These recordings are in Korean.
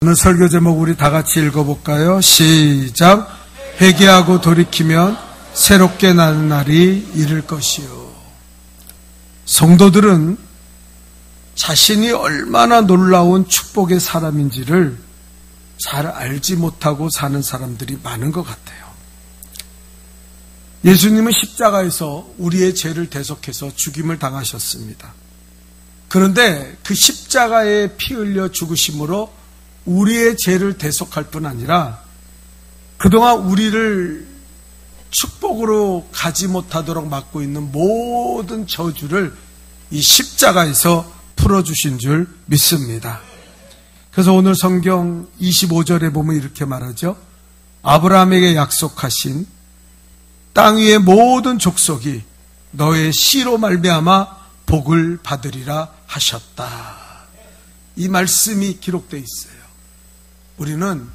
오늘 설교 제목 우리 다 같이 읽어볼까요? 시작. 회개하고 돌이키면 새롭게 나는 날이 이를 것이요. 성도들은 자신이 얼마나 놀라운 축복의 사람인지를 잘 알지 못하고 사는 사람들이 많은 것 같아요. 예수님은 십자가에서 우리의 죄를 대속해서 죽임을 당하셨습니다. 그런데 그 십자가에 피 흘려 죽으심으로 우리의 죄를 대속할 뿐 아니라 그동안 우리를 축복으로 가지 못하도록 막고 있는 모든 저주를 이 십자가에서 풀어주신 줄 믿습니다. 그래서 오늘 성경 25절에 보면 이렇게 말하죠. 아브라함에게 약속하신 땅 위의 모든 족속이 너의 씨로 말미암아 복을 받으리라 하셨다. 이 말씀이 기록되어 있어요. 우리는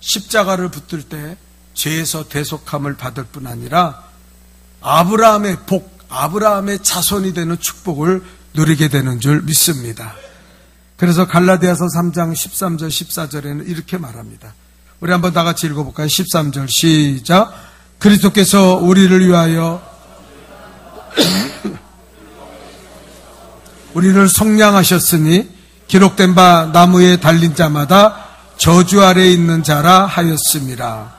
십자가를 붙들 때 죄에서 대속함을 받을 뿐 아니라 아브라함의 복, 아브라함의 자손이 되는 축복을 누리게 되는 줄 믿습니다. 그래서 갈라디아서 3장 13절 14절에는 이렇게 말합니다. 우리 한번 다 같이 읽어볼까요? 13절 시작. 그리스도께서 우리를 위하여 우리를 속량하셨으니 기록된 바 나무에 달린 자마다 저주 아래에 있는 자라 하였습니다.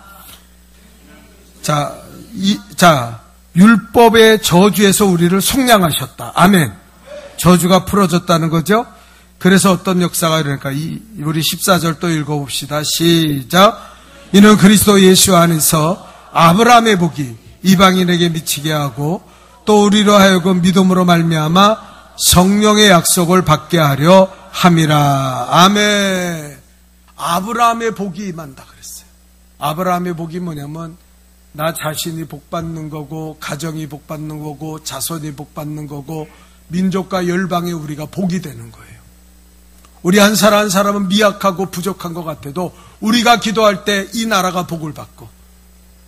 자, 율법의 저주에서 우리를 속량하셨다. 아멘. 저주가 풀어졌다는 거죠. 그래서 어떤 역사가 일어날까? 우리 14절 또 읽어봅시다. 시작. 이는 그리스도 예수 안에서 아브라함의 복이 이방인에게 미치게 하고 또 우리로 하여금 믿음으로 말미암아 성령의 약속을 받게 하려 함이라. 아멘. 아브라함의 복이 임한다 그랬어요. 아브라함의 복이 뭐냐면 나 자신이 복받는 거고 가정이 복받는 거고 자손이 복받는 거고 민족과 열방에 우리가 복이 되는 거예요. 우리 한 사람 한 사람은 미약하고 부족한 것 같아도 우리가 기도할 때 이 나라가 복을 받고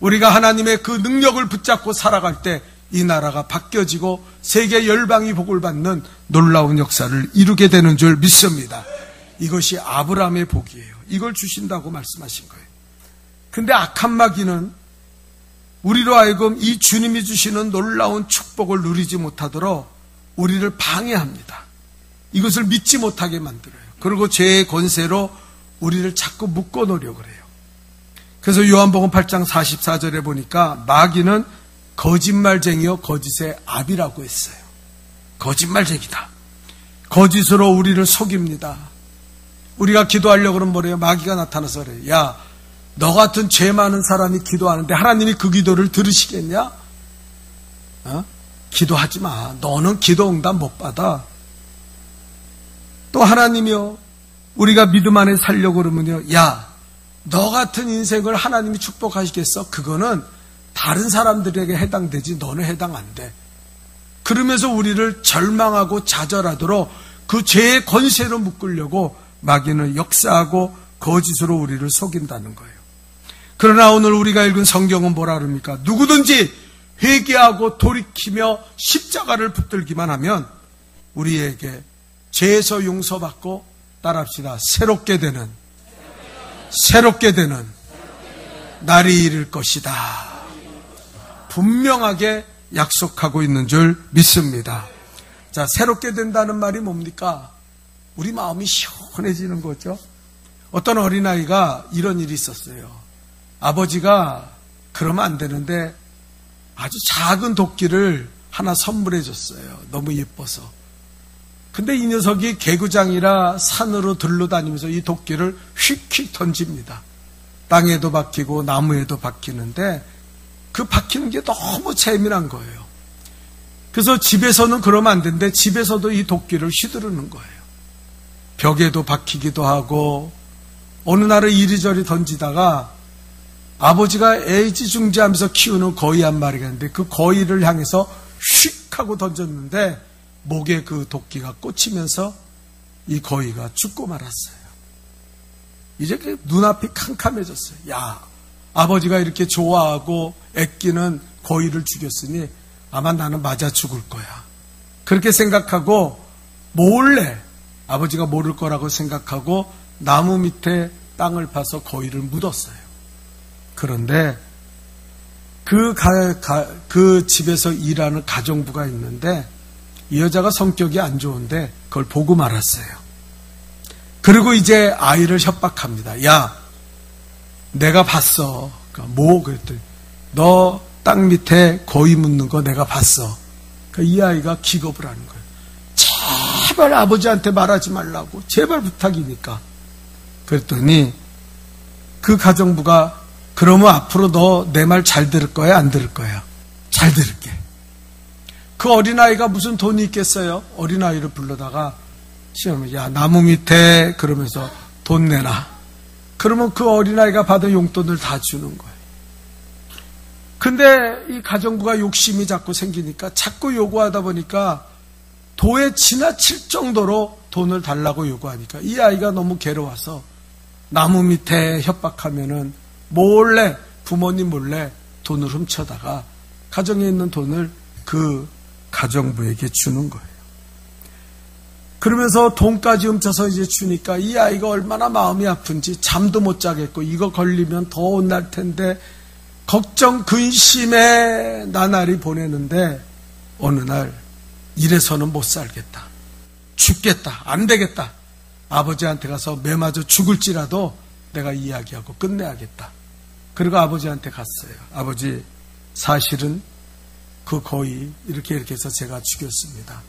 우리가 하나님의 그 능력을 붙잡고 살아갈 때 이 나라가 바뀌어지고 세계 열방이 복을 받는 놀라운 역사를 이루게 되는 줄 믿습니다. 이것이 아브라함의 복이에요. 이걸 주신다고 말씀하신 거예요. 근데 악한 마귀는 우리로 하여금 이 주님이 주시는 놀라운 축복을 누리지 못하도록 우리를 방해합니다. 이것을 믿지 못하게 만들어요. 그리고 죄의 권세로 우리를 자꾸 묶어놓으려고 그래요. 그래서 요한복음 8장 44절에 보니까 마귀는 거짓말쟁이요 거짓의 압이라고 했어요. 거짓말쟁이다. 거짓으로 우리를 속입니다. 우리가 기도하려고 그러면 뭐래요? 마귀가 나타나서 그래요. 야, 너 같은 죄 많은 사람이 기도하는데 하나님이 그 기도를 들으시겠냐? 기도하지 마. 너는 기도 응답 못 받아. 또 하나님이요, 우리가 믿음 안에 살려고 그러면요, 야, 너 같은 인생을 하나님이 축복하시겠어? 그거는 다른 사람들에게 해당되지 너는 해당 안 돼. 그러면서 우리를 절망하고 좌절하도록 그 죄의 권세로 묶으려고 마귀는 역사하고 거짓으로 우리를 속인다는 거예요. 그러나 오늘 우리가 읽은 성경은 뭐라 그럽니까? 누구든지 회개하고 돌이키며 십자가를 붙들기만 하면 우리에게 죄에서 용서받고 따라합시다. 새롭게 되는 날이 이를 것이다. 분명하게 약속하고 있는 줄 믿습니다. 자, 새롭게 된다는 말이 뭡니까? 우리 마음이 시원해지는 거죠. 어떤 어린아이가 이런 일이 있었어요. 아버지가 그러면 안 되는데 아주 작은 도끼를 하나 선물해 줬어요. 너무 예뻐서. 근데 이 녀석이 개구장이라 산으로 들러다니면서 이 도끼를 휙휙 던집니다. 땅에도 박히고 나무에도 박히는데 그 박히는 게 너무 재미난 거예요. 그래서 집에서는 그러면 안 되는데 집에서도 이 도끼를 휘두르는 거예요. 벽에도 박히기도 하고 어느 날은 이리저리 던지다가 아버지가 애지중지하면서 키우는 거위 한 마리가 있는데 그 거위를 향해서 휙 하고 던졌는데 목에 그 도끼가 꽂히면서 이 거위가 죽고 말았어요. 이제 그 눈앞이 캄캄해졌어요. 야, 아버지가 이렇게 좋아하고 애끼는 거위를 죽였으니 아마 나는 맞아 죽을 거야. 그렇게 생각하고 몰래 아버지가 모를 거라고 생각하고 나무 밑에 땅을 파서 거위를 묻었어요. 그런데 그 집에서 일하는 가정부가 있는데 이 여자가 성격이 안 좋은데 그걸 보고 말았어요. 그리고 이제 아이를 협박합니다. 야, 내가 봤어. 뭐 그랬더니 너 땅 밑에 거위 묻는 거 내가 봤어. 이 아이가 기겁을 하는 거예요. 제발 아버지한테 말하지 말라고. 제발 부탁이니까. 그랬더니 그 가정부가 그러면 앞으로 너 내 말 잘 들을 거야? 안 들을 거야? 잘 들을게. 그 어린아이가 무슨 돈이 있겠어요? 어린아이를 불러다가 시험에 야 나무 밑에 그러면서 돈 내놔. 그러면 그 어린아이가 받은 용돈을 다 주는 거예요. 근데 이 가정부가 욕심이 자꾸 생기니까 자꾸 요구하다 보니까 도에 지나칠 정도로 돈을 달라고 요구하니까 이 아이가 너무 괴로워서 나무 밑에 협박하면은 몰래 부모님 몰래 돈을 훔쳐다가 가정에 있는 돈을 그 가정부에게 주는 거예요. 그러면서 돈까지 훔쳐서 이제 주니까 이 아이가 얼마나 마음이 아픈지 잠도 못 자겠고 이거 걸리면 더 혼날 텐데 걱정 근심에 나날이 보내는데 어느 날 이래서는 못 살겠다. 죽겠다. 안 되겠다. 아버지한테 가서 매 맞아 죽을지라도 내가 이야기하고 끝내야겠다. 그리고 아버지한테 갔어요. 아버지, 사실은 그 거위 이렇게 해서 제가 죽였습니다.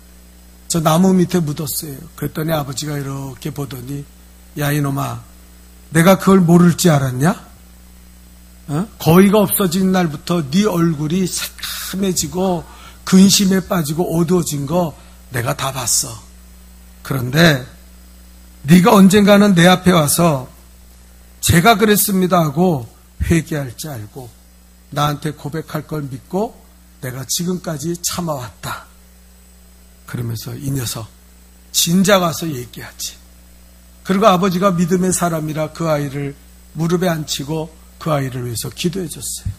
저 나무 밑에 묻었어요. 그랬더니 아버지가 이렇게 보더니 야 이놈아, 내가 그걸 모를 줄 알았냐? 거위가 없어진 날부터 네 얼굴이 새카매지고 근심에 빠지고 어두워진 거 내가 다 봤어. 그런데 네가 언젠가는 내 앞에 와서 제가 그랬습니다 하고 회개할 줄 알고 나한테 고백할 걸 믿고 내가 지금까지 참아왔다. 그러면서 이 녀석 진작 와서 얘기하지. 그리고 아버지가 믿음의 사람이라 그 아이를 무릎에 앉히고 그 아이를 위해서 기도해 줬어요.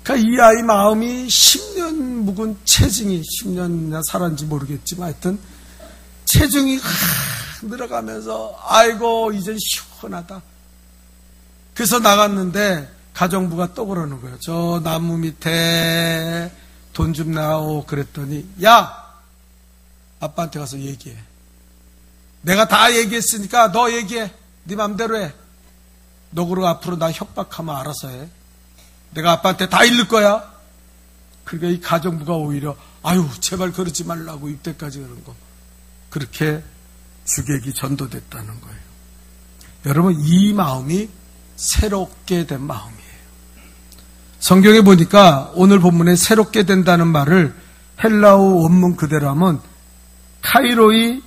그러니까 이 아이 마음이 10년 묵은 체증이 10년이나 살았는지 모르겠지만 하여튼 체중이 늘어가면서 아이고 이제 시원하다. 그래서 나갔는데 가정부가 또 그러는 거예요. 저 나무 밑에 돈 좀 나오. 그랬더니 야 아빠한테 가서 얘기해. 내가 다 얘기했으니까 너 얘기해. 네 맘대로 해. 너 그러고 앞으로 나 협박하면 알아서 해. 내가 아빠한테 다 잃을 거야. 그러니까 이 가정부가 오히려 아유 제발 그러지 말라고 이때까지 그런 거. 그렇게 주객이 전도됐다는 거예요. 여러분 이 마음이 새롭게 된 마음이에요. 성경에 보니까 오늘 본문에 새롭게 된다는 말을 헬라어 원문 그대로 하면 카이로이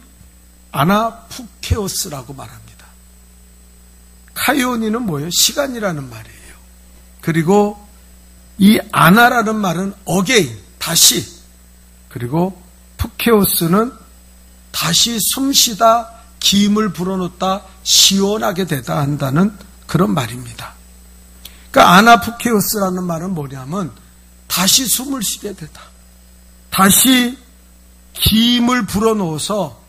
아나푸케오스라고 말합니다. 카이오니는 뭐예요? 시간이라는 말이에요. 그리고 이 아나라는 말은 어게인, 다시. 그리고 푸케오스는 다시 숨쉬다, 기임을 불어넣다, 시원하게 되다 한다는 그런 말입니다. 그러니까 아나푸케오스라는 말은 뭐냐면 다시 숨을 쉬게 되다. 다시 기임을 불어넣어서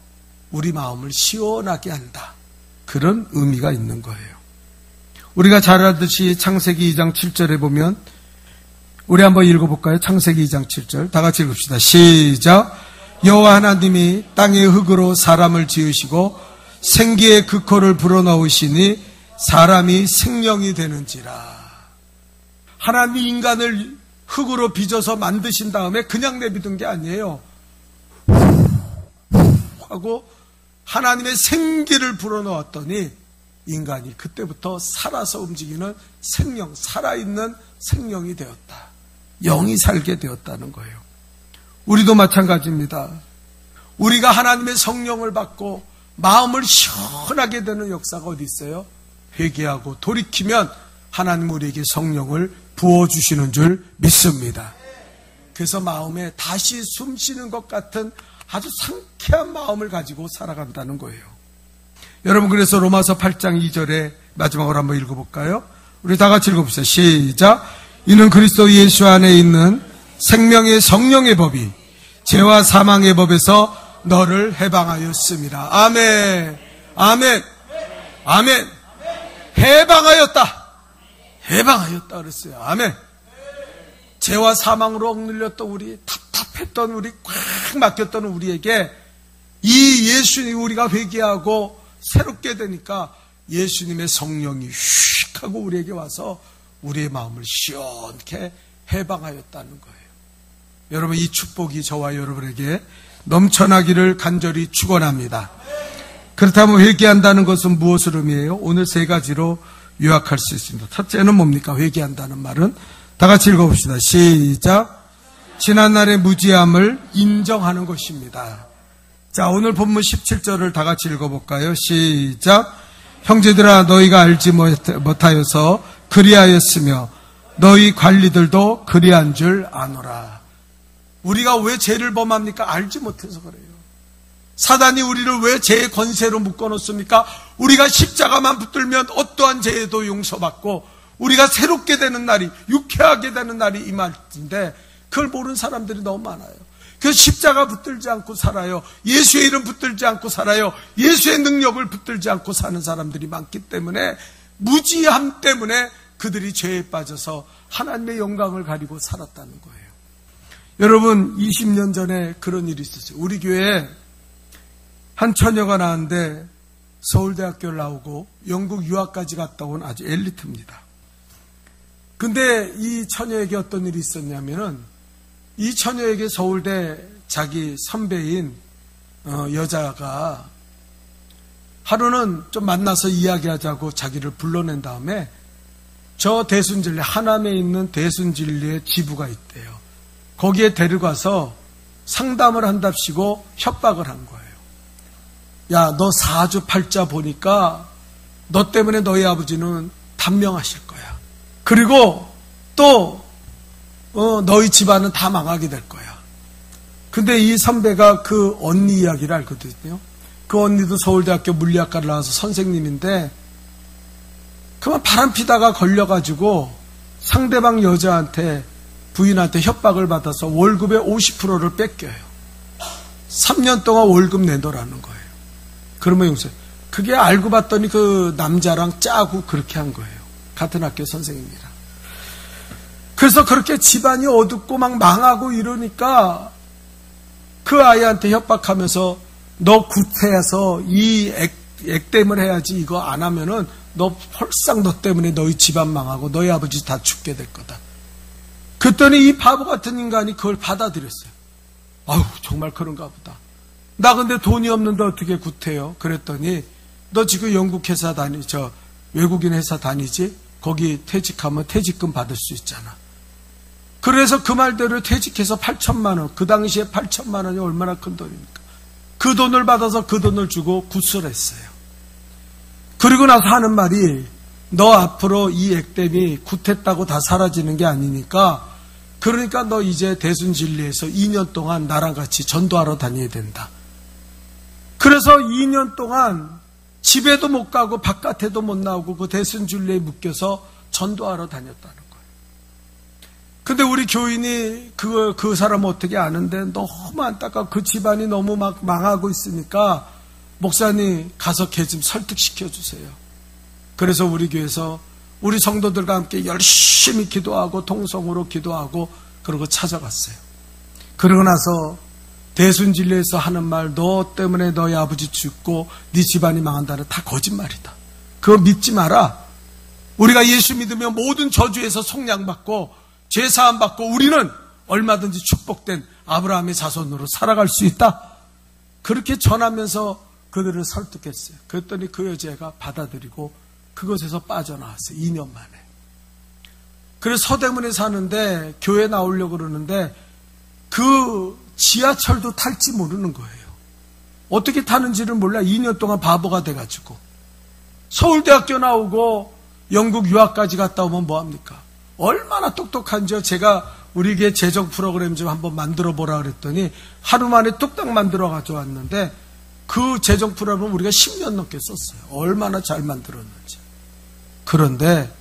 우리 마음을 시원하게 한다. 그런 의미가 있는 거예요. 우리가 잘 알듯이 창세기 2장 7절에 보면 우리 한번 읽어볼까요? 창세기 2장 7절 다 같이 읽읍시다. 시작. 여호와 하나님이 땅의 흙으로 사람을 지으시고 생기의 그 코를 불어넣으시니 사람이 생명이 되는지라. 하나님이 인간을 흙으로 빚어서 만드신 다음에 그냥 내비둔 게 아니에요. 하고 하나님의 생기를 불어넣었더니 인간이 그때부터 살아서 움직이는 생명, 살아있는 생명이 되었다. 영이 살게 되었다는 거예요. 우리도 마찬가지입니다. 우리가 하나님의 성령을 받고 마음을 시원하게 되는 역사가 어디 있어요? 회개하고 돌이키면 하나님 우리에게 성령을 부어주시는 줄 믿습니다. 그래서 마음에 다시 숨쉬는 것 같은 아주 상쾌한 마음을 가지고 살아간다는 거예요. 여러분 그래서 로마서 8장 2절에 마지막으로 한번 읽어볼까요? 우리 다 같이 읽어봅시다. 시작. 이는 그리스도 예수 안에 있는 생명의 성령의 법이 죄와 사망의 법에서 너를 해방하였습니다. 아멘. 아멘. 아멘. 해방하였다. 해방하였다 그랬어요. 아멘. 죄와 사망으로 억눌렸던 우리, 답답했던 우리, 꽉 막혔던 우리에게 이 예수님 우리가 회개하고 새롭게 되니까 예수님의 성령이 휙 하고 우리에게 와서 우리의 마음을 시원케 해방하였다는 거예요. 여러분, 이 축복이 저와 여러분에게 넘쳐나기를 간절히 축원합니다. 그렇다면 회개한다는 것은 무엇을 의미해요? 오늘 세 가지로 요약할 수 있습니다. 첫째는 뭡니까? 회개한다는 말은 다 같이 읽어봅시다. 시작. 지난날의 무지함을 인정하는 것입니다. 자, 오늘 본문 17절을 다 같이 읽어볼까요? 시작. 형제들아, 너희가 알지 못하여서 그리하였으며 너희 관리들도 그리한 줄 아노라. 우리가 왜 죄를 범합니까? 알지 못해서 그래요. 사단이 우리를 왜 죄의 권세로 묶어놓습니까? 우리가 십자가만 붙들면 어떠한 죄에도 용서받고 우리가 새롭게 되는 날이, 유쾌하게 되는 날이 임할진데 그걸 모르는 사람들이 너무 많아요. 그 십자가 붙들지 않고 살아요. 예수의 이름 붙들지 않고 살아요. 예수의 능력을 붙들지 않고 사는 사람들이 많기 때문에, 무지함 때문에 그들이 죄에 빠져서 하나님의 영광을 가리고 살았다는 거예요. 여러분, 20년 전에 그런 일이 있었어요. 우리 교회에 한 처녀가 나왔는데 서울대학교를 나오고 영국 유학까지 갔다 온 아주 엘리트입니다. 근데 이 처녀에게 어떤 일이 있었냐면은, 이 처녀에게 서울대 자기 선배인 여자가 하루는 좀 만나서 이야기하자고 자기를 불러낸 다음에 저 대순진리, 하남에 있는 대순진리의 지부가 있대요. 거기에 데려가서 상담을 한답시고 협박을 한 거예요. 야, 너 4주 8자 보니까 너 때문에 너희 아버지는 단명하실 거야. 그리고 또 너희 집안은 다 망하게 될 거야. 근데 이 선배가 그 언니 이야기를 알거든요. 그 언니도 서울대학교 물리학과를 나와서 선생님인데 그만 바람피다가 걸려가지고 상대방 여자한테, 부인한테 협박을 받아서 월급의 50%를 뺏겨요. 3년 동안 월급 내놓으라는 거예요. 그러면 용서해. 그게 알고 봤더니 그 남자랑 짜고 그렇게 한 거예요. 같은 학교 선생님이랑. 그래서 그렇게 집안이 어둡고 막 망하고 이러니까 그 아이한테 협박하면서 너 구태해서 이 액땜을 해야지, 이거 안 하면은 너 홀싹 너 때문에 너희 집안 망하고 너희 아버지 다 죽게 될 거다. 그랬더니 이 바보 같은 인간이 그걸 받아들였어요. 아유, 정말 그런가 보다. 나 근데 돈이 없는데 어떻게 구태요? 그랬더니 너 지금 영국 회사 외국인 회사 다니지? 거기 퇴직하면 퇴직금 받을 수 있잖아. 그래서 그 말대로 퇴직해서 8천만 원, 그 당시에 8천만 원이 얼마나 큰 돈입니까? 그 돈을 받아서 그 돈을 주고 구술했어요. 그리고 나서 하는 말이, 너 앞으로 이 액땜이 굿했다고 다 사라지는 게 아니니까, 그러니까 너 이제 대순진리에서 2년 동안 나랑 같이 전도하러 다녀야 된다. 그래서 2년 동안 집에도 못 가고 바깥에도 못 나오고 그 대순진리에 묶여서 전도하러 다녔다는 거예요. 근데 우리 교인이 그 사람 어떻게 아는데 너무 안타까워. 그 집안이 너무 막 망하고 있으니까 목사님 가서 걔 좀 설득시켜 주세요. 그래서 우리 교회에서 우리 성도들과 함께 열심히 기도하고 통성으로 기도하고 그러고 찾아갔어요. 그러고 나서 대순진리에서 하는 말, 너 때문에 너희 아버지 죽고 네 집안이 망한다는 다 거짓말이다. 그거 믿지 마라. 우리가 예수 믿으면 모든 저주에서 속량받고 죄사함 받고 우리는 얼마든지 축복된 아브라함의 자손으로 살아갈 수 있다. 그렇게 전하면서 그들을 설득했어요. 그랬더니 그 여자가 받아들이고 그것에서 빠져나왔어요. 2년 만에. 그래서 서대문에 사는데 교회 나오려고 그러는데 그 지하철도 탈지 모르는 거예요. 어떻게 타는지를 몰라. 2년 동안 바보가 돼가지고. 서울대학교 나오고 영국 유학까지 갔다 오면 뭐합니까? 얼마나 똑똑한지요. 제가 우리 교회 재정 프로그램 좀 한번 만들어 보라 그랬더니 하루 만에 뚝딱 만들어 가져왔는데 그 재정 프로그램은 우리가 10년 넘게 썼어요. 얼마나 잘 만들었는지. 그런데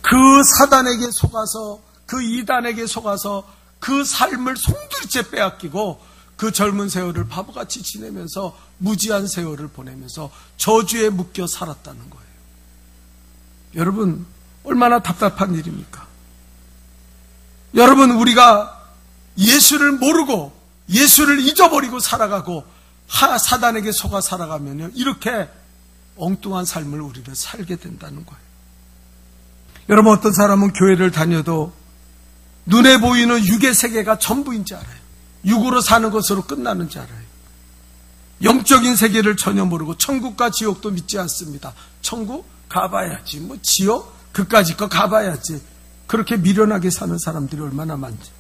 그 사단에게 속아서, 그 이단에게 속아서 그 삶을 송두리째 빼앗기고 그 젊은 세월을 바보같이 지내면서 무지한 세월을 보내면서 저주에 묶여 살았다는 거예요. 여러분, 얼마나 답답한 일입니까? 여러분, 우리가 예수를 모르고 예수를 잊어버리고 살아가고 사단에게 속아 살아가면요, 이렇게 엉뚱한 삶을 우리는 살게 된다는 거예요. 여러분, 어떤 사람은 교회를 다녀도 눈에 보이는 육의 세계가 전부인지 알아요. 육으로 사는 것으로 끝나는지 알아요. 영적인 세계를 전혀 모르고 천국과 지옥도 믿지 않습니다. 천국 가봐야지, 뭐 지옥 그까짓 거 가봐야지. 그렇게 미련하게 사는 사람들이 얼마나 많지.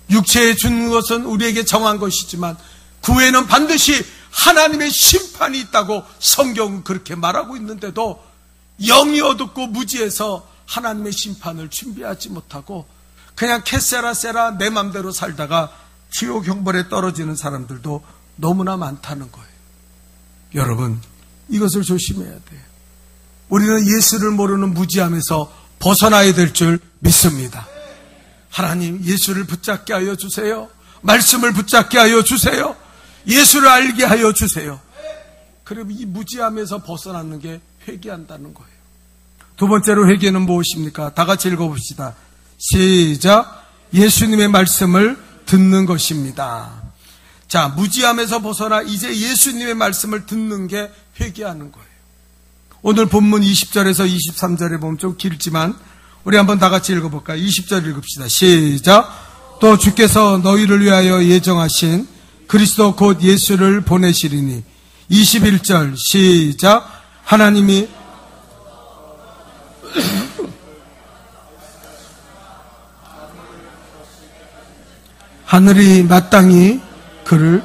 육체에 주는 것은 우리에게 정한 것이지만 그 후에는 반드시 하나님의 심판이 있다고 성경은 그렇게 말하고 있는데도 영이 어둡고 무지해서 하나님의 심판을 준비하지 못하고 그냥 캐세라세라 내 맘대로 살다가 지옥 형벌에 떨어지는 사람들도 너무나 많다는 거예요. 여러분, 이것을 조심해야 돼요. 우리는 예수를 모르는 무지함에서 벗어나야 될 줄 믿습니다. 하나님, 예수를 붙잡게 하여 주세요. 말씀을 붙잡게 하여 주세요. 예수를 알게 하여 주세요. 그리고 이 무지함에서 벗어나는 게 회개한다는 거예요. 두 번째로 회개는 무엇입니까? 다 같이 읽어봅시다. 시작. 예수님의 말씀을 듣는 것입니다. 자, 무지함에서 벗어나 이제 예수님의 말씀을 듣는 게 회개하는 거예요. 오늘 본문 20절에서 23절에 보면 좀 길지만 우리 한번 다 같이 읽어볼까요? 20절 읽읍시다. 시작. 또 주께서 너희를 위하여 예정하신 그리스도 곧 예수를 보내시리니. 21절 시작. 하나님이 하늘이 마땅히 그를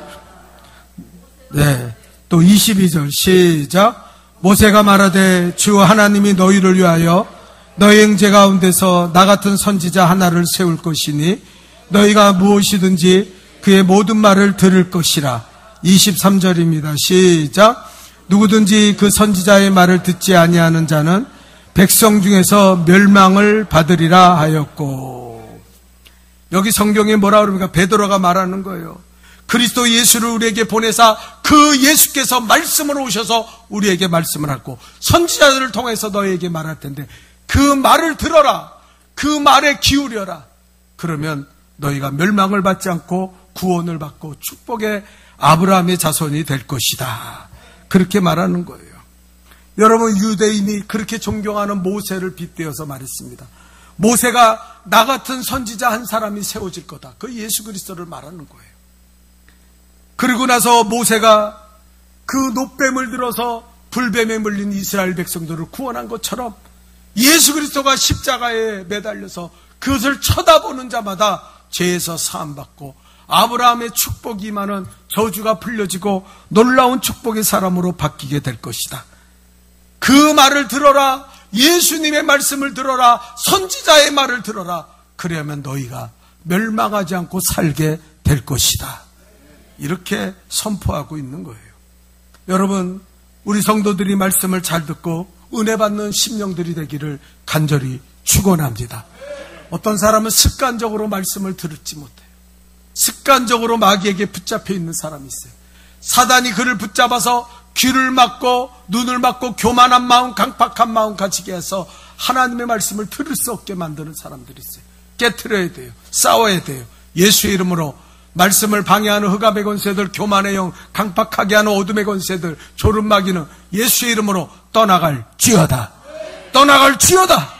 또 22절 시작. 모세가 말하되 주 하나님이 너희를 위하여 너희 형제 가운데서 나 같은 선지자 하나를 세울 것이니 너희가 무엇이든지 그의 모든 말을 들을 것이라. 23절입니다. 시작. 누구든지 그 선지자의 말을 듣지 아니하는 자는 백성 중에서 멸망을 받으리라 하였고. 여기 성경에 뭐라 그럽니까? 베드로가 말하는 거예요. 그리스도 예수를 우리에게 보내사 그 예수께서 말씀으로 오셔서 우리에게 말씀을 하고 선지자들을 통해서 너희에게 말할 텐데 그 말을 들어라. 그 말에 기울여라. 그러면 너희가 멸망을 받지 않고 구원을 받고 축복의 아브라함의 자손이 될 것이다. 그렇게 말하는 거예요. 여러분, 유대인이 그렇게 존경하는 모세를 빗대어서 말했습니다. 모세가 나 같은 선지자 한 사람이 세워질 거다. 그 예수 그리스도를 말하는 거예요. 그리고 나서 모세가 그 놋뱀을 들어서 불뱀에 물린 이스라엘 백성들을 구원한 것처럼 예수 그리스도가 십자가에 매달려서 그것을 쳐다보는 자마다 죄에서 사함받고 아브라함의 축복이 임하는 저주가 풀려지고 놀라운 축복의 사람으로 바뀌게 될 것이다. 그 말을 들어라. 예수님의 말씀을 들어라. 선지자의 말을 들어라. 그러면 너희가 멸망하지 않고 살게 될 것이다. 이렇게 선포하고 있는 거예요. 여러분, 우리 성도들이 말씀을 잘 듣고 은혜 받는 심령들이 되기를 간절히 축원합니다. 어떤 사람은 습관적으로 말씀을 들을지 못해요. 습관적으로 마귀에게 붙잡혀 있는 사람이 있어요. 사단이 그를 붙잡아서 귀를 막고 눈을 막고 교만한 마음, 강팍한 마음 가지게 해서 하나님의 말씀을 들을 수 없게 만드는 사람들이 있어요. 깨트려야 돼요. 싸워야 돼요. 예수의 이름으로 말씀을 방해하는 흑암의 권세들, 교만의 영, 강팍하게 하는 어둠의 권세들, 조름마귀는 예수의 이름으로 떠나갈지어다. 떠나갈지어다.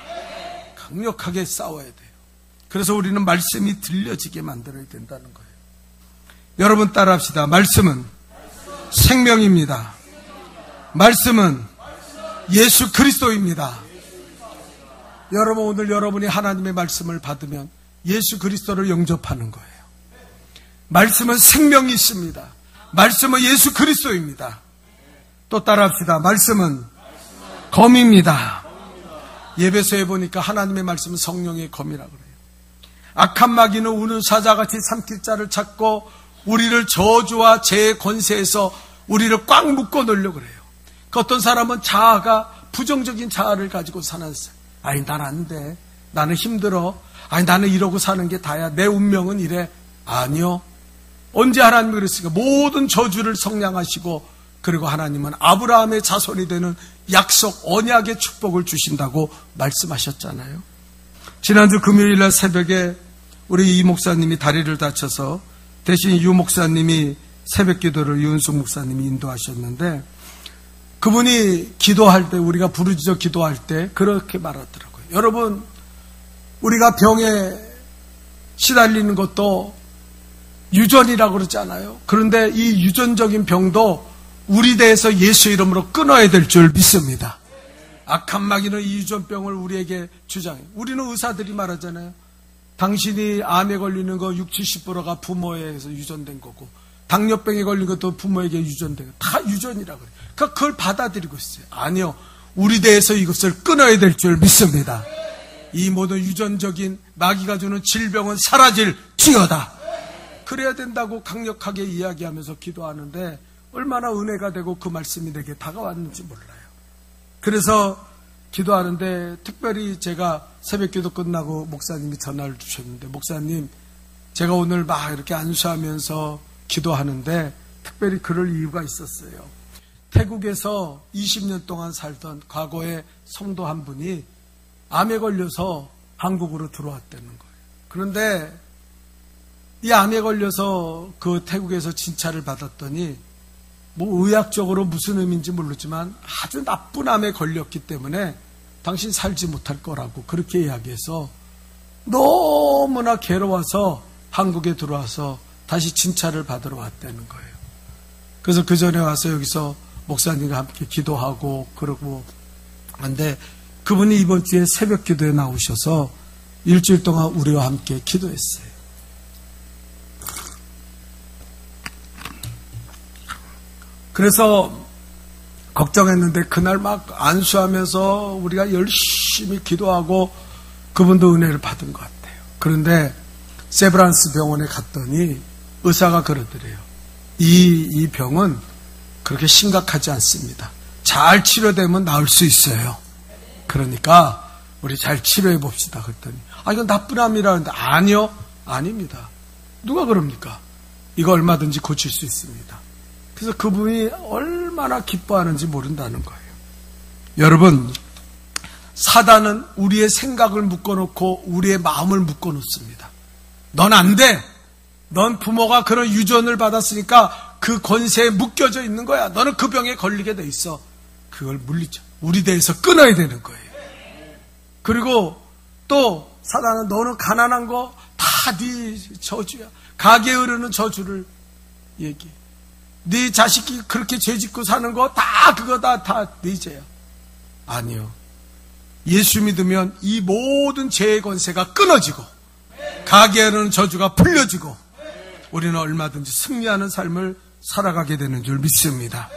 강력하게 싸워야 돼요. 그래서 우리는 말씀이 들려지게 만들어야 된다는 거예요. 여러분 따라합시다. 말씀은 생명입니다. 말씀은 예수 그리스도입니다. 여러분, 오늘 여러분이 하나님의 말씀을 받으면 예수 그리스도를 영접하는 거예요. 말씀은 생명이 있습니다. 말씀은 예수 그리스도입니다. 또 따라합시다. 말씀은 검입니다. 예배소에 보니까 하나님의 말씀은 성령의 검이라고 그래요. 악한 마귀는 우는 사자같이 삼킬 자를 찾고 우리를 저주와 죄의 권세에서 우리를 꽉 묶어 놓으려고 그래요. 그 어떤 사람은 자아가 부정적인 자아를 가지고 사는 사람. 아니, 난 안 돼. 나는 힘들어. 아니, 나는 이러고 사는 게 다야. 내 운명은 이래. 아니요. 언제 하나님이 그랬습니까? 모든 저주를 성량하시고 그리고 하나님은 아브라함의 자손이 되는 약속 언약의 축복을 주신다고 말씀하셨잖아요. 지난주 금요일날 새벽에 우리 이 목사님이 다리를 다쳐서 대신 유 목사님이 새벽 기도를 유은숙 목사님이 인도하셨는데, 그분이 기도할 때, 우리가 부르짖어 기도할 때 그렇게 말하더라고요. 여러분, 우리가 병에 시달리는 것도 유전이라고 그러잖아요. 그런데 이 유전적인 병도 우리 대해서 예수 이름으로 끊어야 될 줄 믿습니다. 악한 마귀는 이 유전병을 우리에게 주장해요. 우리는 의사들이 말하잖아요. 당신이 암에 걸리는 거 60, 70%가 부모에서 유전된 거고, 당뇨병에 걸린 것도 부모에게 유전된 거, 다 유전이라고 그래요. 그러니까 그걸 받아들이고 있어요. 아니요, 우리 대해서 이것을 끊어야 될 줄 믿습니다. 이 모든 유전적인 마귀가 주는 질병은 사라질지어다. 그래야 된다고 강력하게 이야기하면서 기도하는데 얼마나 은혜가 되고 그 말씀이 내게 다가왔는지 몰라요. 그래서 기도하는데 특별히 제가 새벽기도 끝나고 목사님이 전화를 주셨는데, 목사님, 제가 오늘 막 이렇게 안수하면서 기도하는데 특별히 그럴 이유가 있었어요. 태국에서 20년 동안 살던 과거의 성도 한 분이 암에 걸려서 한국으로 들어왔다는 거예요. 그런데 이 암에 걸려서 그 태국에서 진찰을 받았더니 뭐 의학적으로 무슨 의미인지 모르지만 아주 나쁜 암에 걸렸기 때문에 당신 살지 못할 거라고 그렇게 이야기해서 너무나 괴로워서 한국에 들어와서 다시 진찰을 받으러 왔다는 거예요. 그래서 그 전에 와서 여기서 목사님과 함께 기도하고 그러고 한데, 그분이 이번 주에 새벽 기도에 나오셔서 일주일 동안 우리와 함께 기도했어요. 그래서 걱정했는데 그날 막 안수하면서 우리가 열심히 기도하고 그분도 은혜를 받은 것 같아요. 그런데 세브란스 병원에 갔더니 의사가 그러더래요. 이 병은 그렇게 심각하지 않습니다. 잘 치료되면 나을 수 있어요. 그러니까 우리 잘 치료해 봅시다. 그랬더니 이건 나쁜 암이라는데, 아니요, 아닙니다. 누가 그럽니까? 이거 얼마든지 고칠 수 있습니다. 그래서 그분이 얼마나 기뻐하는지 모른다는 거예요. 여러분, 사단은 우리의 생각을 묶어놓고 우리의 마음을 묶어놓습니다. 넌 안 돼. 넌 부모가 그런 유전을 받았으니까 그 권세에 묶여져 있는 거야. 너는 그 병에 걸리게 돼 있어. 그걸 물리쳐. 우리 대해서 끊어야 되는 거예요. 그리고 또 사단은 너는 가난한 거 다 네 저주야. 가게에 흐르는 저주를 얘기해. 네 자식이 그렇게 죄짓고 사는 거 다 그거다 다 네 죄야. 아니요. 예수 믿으면 이 모든 죄의 권세가 끊어지고 가게에 흐르는 저주가 풀려지고 우리는 얼마든지 승리하는 삶을 살아가게 되는 줄 믿습니다.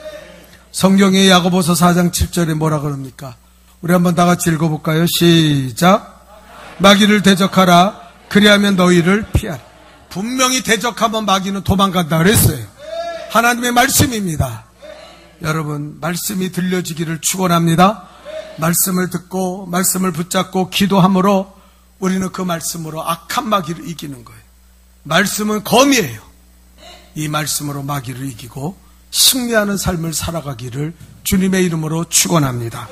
성경의 야고보서 4장 7절에 뭐라 그럽니까? 우리 한번 다 같이 읽어볼까요? 시작. 마귀를 대적하라. 그리하면 너희를 피하라. 분명히 대적하면 마귀는 도망간다 그랬어요. 하나님의 말씀입니다. 여러분, 말씀이 들려지기를 축원합니다. 말씀을 듣고 말씀을 붙잡고 기도함으로 우리는 그 말씀으로 악한 마귀를 이기는 거예요. 말씀은 검이에요. 이 말씀으로 마귀를 이기고 승리하는 삶을 살아가기를 주님의 이름으로 축원합니다.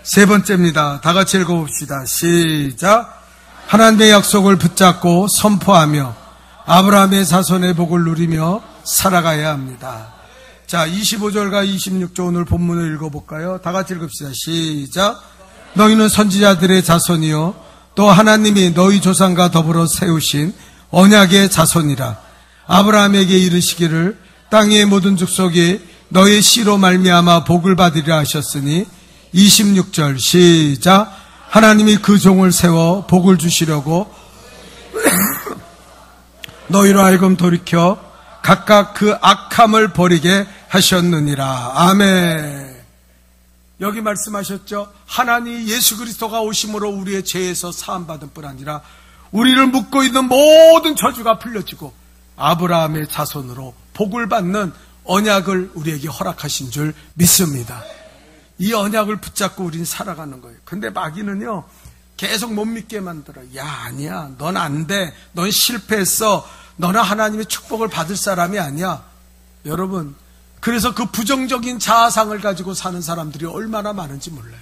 세 번째입니다. 다 같이 읽어봅시다. 시작. 하나님의 약속을 붙잡고 선포하며 아브라함의 자손의 복을 누리며 살아가야 합니다. 자, 25절과 26절 오늘 본문을 읽어볼까요? 다 같이 읽읍시다. 시작. 너희는 선지자들의 자손이요 또 하나님이 너희 조상과 더불어 세우신 언약의 자손이라. 아브라함에게 이르시기를 땅의 모든 족속이 너희 씨로 말미암아 복을 받으리라 하셨으니 26절 시작. 하나님이 그 종을 세워 복을 주시려고 너희로 하여금 돌이켜 각각 그 악함을 버리게 하셨느니라. 아멘. 여기 말씀하셨죠. 하나님 예수 그리스도가 오심으로 우리의 죄에서 사함받은 뿐 아니라 우리를 묶고 있는 모든 저주가 풀려지고 아브라함의 자손으로 복을 받는 언약을 우리에게 허락하신 줄 믿습니다. 이 언약을 붙잡고 우린 살아가는 거예요. 근데 마귀는요 계속 못 믿게 만들어. 야, 아니야, 넌 안 돼, 넌 실패했어, 너는 하나님의 축복을 받을 사람이 아니야. 여러분, 그래서 그 부정적인 자아상을 가지고 사는 사람들이 얼마나 많은지 몰라요.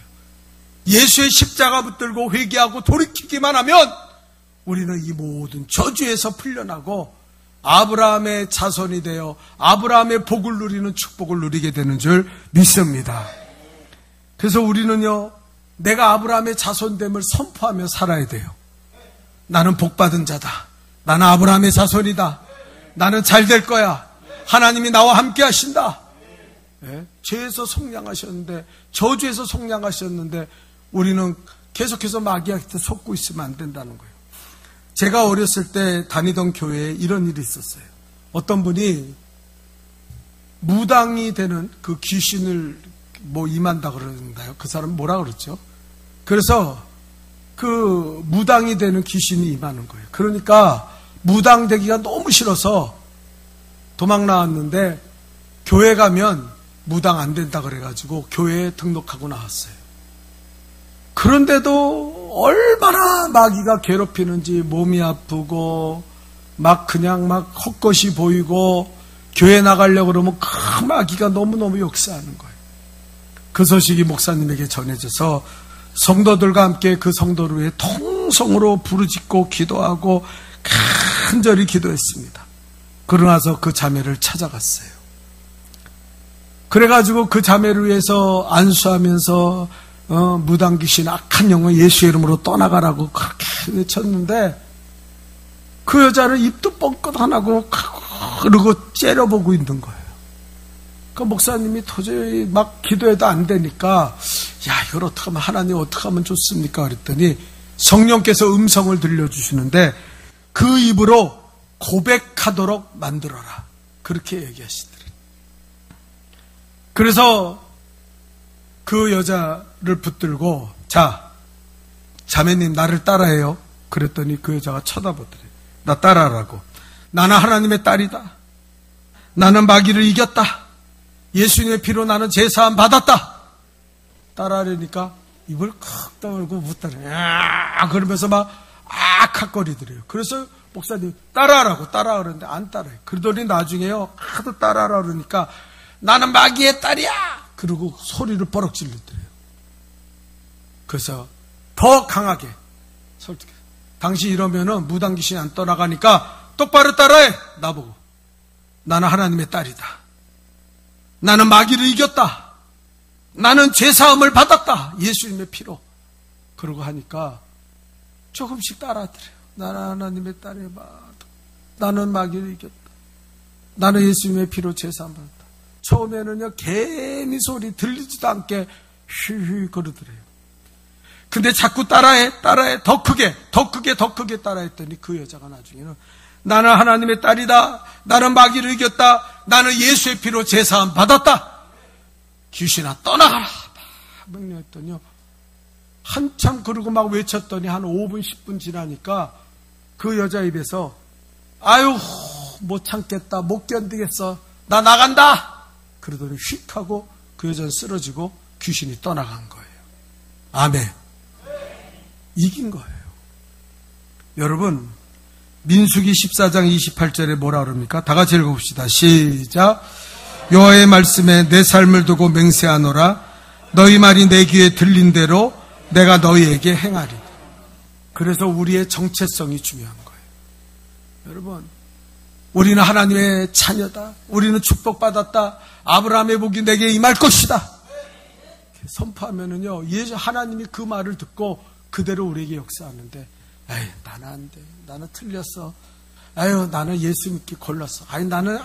예수의 십자가 붙들고 회개하고 돌이키기만 하면 우리는 이 모든 저주에서 풀려나고 아브라함의 자손이 되어 아브라함의 복을 누리는 축복을 누리게 되는 줄 믿습니다. 그래서 우리는요, 내가 아브라함의 자손됨을 선포하며 살아야 돼요. 나는 복받은 자다. 나는 아브라함의 자손이다. 나는 잘 될 거야. 하나님이 나와 함께 하신다. 네? 죄에서 속량하셨는데, 저주에서 속량하셨는데 우리는 계속해서 마귀한테 속고 있으면 안 된다는 거예요. 제가 어렸을 때 다니던 교회에 이런 일이 있었어요. 어떤 분이 무당이 되는 그 귀신을 임한다 그러는데요. 그 사람은 뭐라 그러죠? 그래서 그 무당이 되는 귀신이 임하는 거예요. 그러니까 무당 되기가 너무 싫어서 도망 나왔는데 교회 가면 무당 안 된다 그래가지고 교회에 등록하고 나왔어요. 그런데도 얼마나 마귀가 괴롭히는지 몸이 아프고 그냥 헛것이 보이고 교회 나가려고 그러면 그 마귀가 너무너무 역사하는 거예요. 그 소식이 목사님에게 전해져서 성도들과 함께 그 성도를 위해 통성으로 부르짖고 기도하고 간절히 기도했습니다. 그러고 나서 그 자매를 찾아갔어요. 그래가지고 그 자매를 위해서 안수하면서 무당귀신 악한 영혼 예수의 이름으로 떠나가라고 그렇게 외쳤는데 그 여자는 입도 뻥끗 안 하고 그러고 째려보고 있는 거예요. 그 목사님이 도저히 기도해도 안 되니까 이걸 어떻게 하면 하나님 어떻게 하면 좋습니까? 그랬더니 성령께서 음성을 들려주시는데 그 입으로 고백하도록 만들어라. 그렇게 얘기하시더래요. 그래서 그 여자를 붙들고 자매님 나를 따라해요. 그랬더니 그 여자가 쳐다보더래요. 나 따라하라고. 나는 하나님의 딸이다. 나는 마귀를 이겼다. 예수님의 피로 나는 제사함 받았다. 따라하려니까 입을 칵 다물고 웃더래요. 그러면서 악악거리더래요. 그래서 목사님 따라하라고 따라하는데 안 따라해요. 그러더니 나중에요 하도 따라하라 그러니까 나는 마귀의 딸이야. 그리고 소리를 버럭 질르더래요. 그래서 더 강하게 설득해. 당신 이러면은 무당귀신이 안 떠나가니까 똑바로 따라해. 나보고. 나는 하나님의 딸이다. 나는 마귀를 이겼다. 나는 죄사함을 받았다. 예수님의 피로. 그러고 하니까 조금씩 따라하더래요. 나는 하나님의 딸이야. 나는 마귀를 이겼다. 나는 예수님의 피로 죄사함 받았다. 처음에는요 괜히 소리 들리지도 않게 휘휘 그러더래요. 근데 자꾸 따라해 더 크게 따라했더니 그 여자가 나중에는 나는 하나님의 딸이다. 나는 마귀를 이겼다. 나는 예수의 피로 제사함 받았다. 귀신아 떠나가라. 명령했더니요 한참 그러고 외쳤더니 한 5분 10분 지나니까 그 여자 입에서 아유 못 참겠다. 못 견디겠어. 나 나간다. 그러더니 휙 하고 그 여자는 쓰러지고 귀신이 떠나간 거예요. 아멘. 이긴 거예요. 여러분 민수기 14장 28절에 뭐라 그럽니까? 다 같이 읽어봅시다. 시작. 여호와의 말씀에 내 삶을 두고 맹세하노라. 너희 말이 내 귀에 들린 대로 내가 너희에게 행하리라. 그래서 우리의 정체성이 중요한 거예요. 여러분 우리는 하나님의 자녀다. 우리는 축복받았다. 아브라함의 복이 내게 임할 것이다. 선포하면은요, 하나님이 그 말을 듣고 그대로 우리에게 역사하는데, 에이, 나는 안 돼. 나는 틀렸어. 아유, 나는 예수 믿기 골랐어. 나는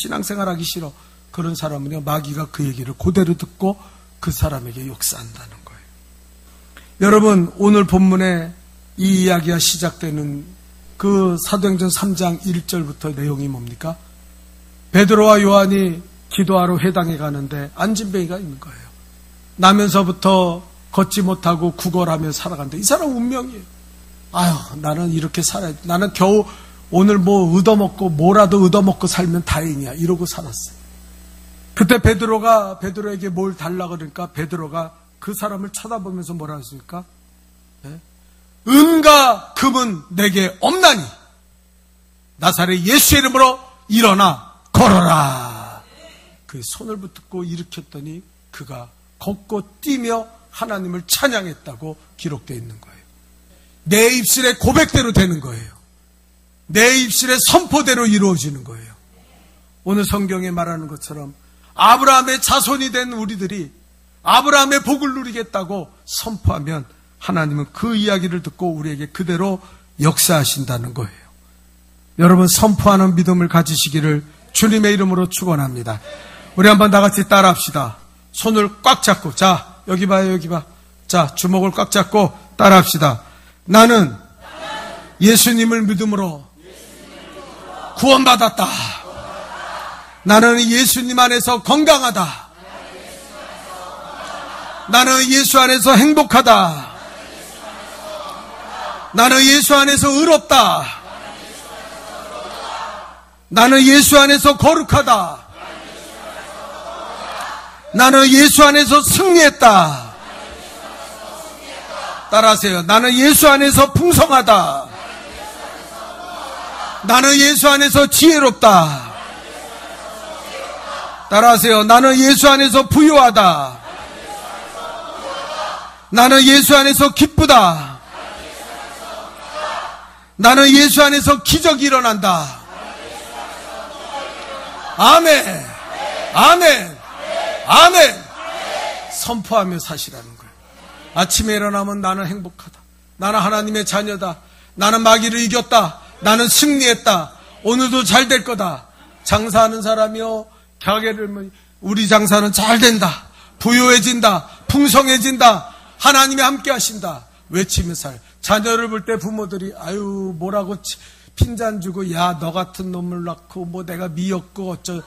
신앙생활 하기 싫어. 그런 사람은요, 마귀가 그 얘기를 그대로 듣고 그 사람에게 역사한다는 거예요. 여러분, 오늘 본문에 이 이야기가 시작되는 그 사도행전 3장 1절부터 내용이 뭡니까? 베드로와 요한이 기도하러 회당에 가는데 앉은뱅이가 있는 거예요. 나면서부터 걷지 못하고 구걸하며 살아간다. 이 사람 운명이에요. 아유, 나는 이렇게 살아야 돼. 나는 겨우 오늘 뭐라도 얻어먹고 살면 다행이야. 이러고 살았어요. 그때 베드로에게 뭘 달라 그러니까 베드로가 그 사람을 쳐다보면서 뭐라 했습니까? 네? 은과 금은 내게 없나니 나사렛 예수의 이름으로 일어나 걸어라. 그 손을 붙들고 일으켰더니 그가 걷고 뛰며 하나님을 찬양했다고 기록되어 있는 거예요. 내 입술의 고백대로 되는 거예요. 내 입술의 선포대로 이루어지는 거예요. 오늘 성경에 말하는 것처럼 아브라함의 자손이 된 우리들이 아브라함의 복을 누리겠다고 선포하면 하나님은 그 이야기를 듣고 우리에게 그대로 역사하신다는 거예요. 여러분, 선포하는 믿음을 가지시기를 주님의 이름으로 축원합니다. 우리 한번 다 같이 따라합시다. 손을 꽉 잡고, 자, 여기 봐요, 여기 봐. 자, 주먹을 꽉 잡고 따라합시다. 나는 예수님을 믿음으로 구원받았다. 나는 예수님 안에서 건강하다. 나는 예수 안에서 행복하다. 나는 예수 안에서 의롭다. 나는 예수 안에서 거룩하다. 나는 예수 안에서 승리했다. 따라하세요. 나는 예수 안에서 풍성하다. 나는 예수 안에서 지혜롭다. 따라하세요. 나는 예수 안에서 부유하다. 나는 예수 안에서 기쁘다. 나는 예수 안에서 기적이 일어난다. 아멘, 아멘, 아멘. 선포하며 사시라는 거예요. 아침에 일어나면 나는 행복하다. 나는 하나님의 자녀다. 나는 마귀를 이겼다. 나는 승리했다. 오늘도 잘 될 거다. 장사하는 사람이요, 가게를, 우리 장사는 잘 된다. 부유해진다. 풍성해진다. 하나님이 함께 하신다. 외치며 살. 자녀를 볼 때 부모들이 아유 뭐라고 핀잔 주고 야 너 같은 놈을 낳고 뭐 내가 미웠고 어쩌,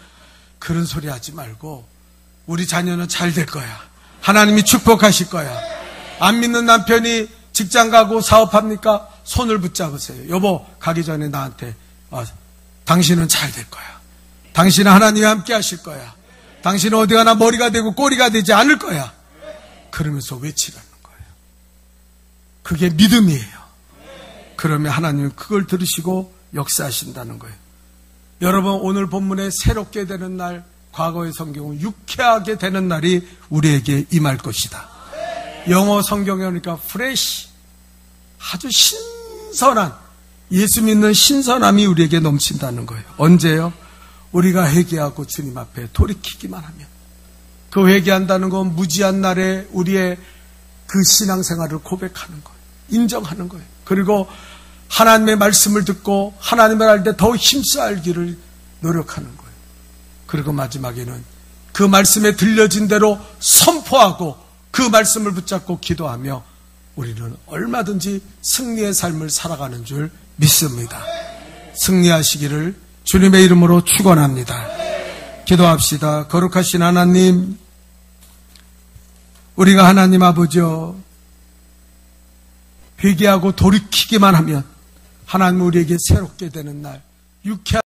그런 소리 하지 말고 우리 자녀는 잘 될 거야. 하나님이 축복하실 거야. 안 믿는 남편이 직장 가고 사업합니까? 손을 붙잡으세요. 여보, 가기 전에 나한테 당신은 잘 될 거야. 당신은 하나님이 함께 하실 거야. 당신은 어디 가나 머리가 되고 꼬리가 되지 않을 거야. 그러면서 외치라는 거예요. 그게 믿음이에요. 그러면 하나님은 그걸 들으시고 역사하신다는 거예요. 여러분, 오늘 본문에 새롭게 되는 날, 과거의 성경은 유쾌하게 되는 날이 우리에게 임할 것이다. 영어 성경에 오니까 fresh, 아주 신선한, 예수 믿는 신선함이 우리에게 넘친다는 거예요. 언제요? 우리가 회개하고 주님 앞에 돌이키기만 하면. 그 회개한다는 건 무지한 날에 우리의 그 신앙생활을 고백하는 거예요. 인정하는 거예요. 그리고 하나님의 말씀을 듣고 하나님을 알 때 더 힘써 알기를 노력하는 거예요. 그리고 마지막에는 그 말씀에 들려진 대로 선포하고 그 말씀을 붙잡고 기도하며 우리는 얼마든지 승리의 삶을 살아가는 줄 믿습니다. 승리하시기를 주님의 이름으로 축원합니다. 기도합시다. 거룩하신 하나님, 우리가 하나님 아버지여 회개하고 돌이키기만 하면 하나님 우리에게 새롭게 되는 날, 유쾌한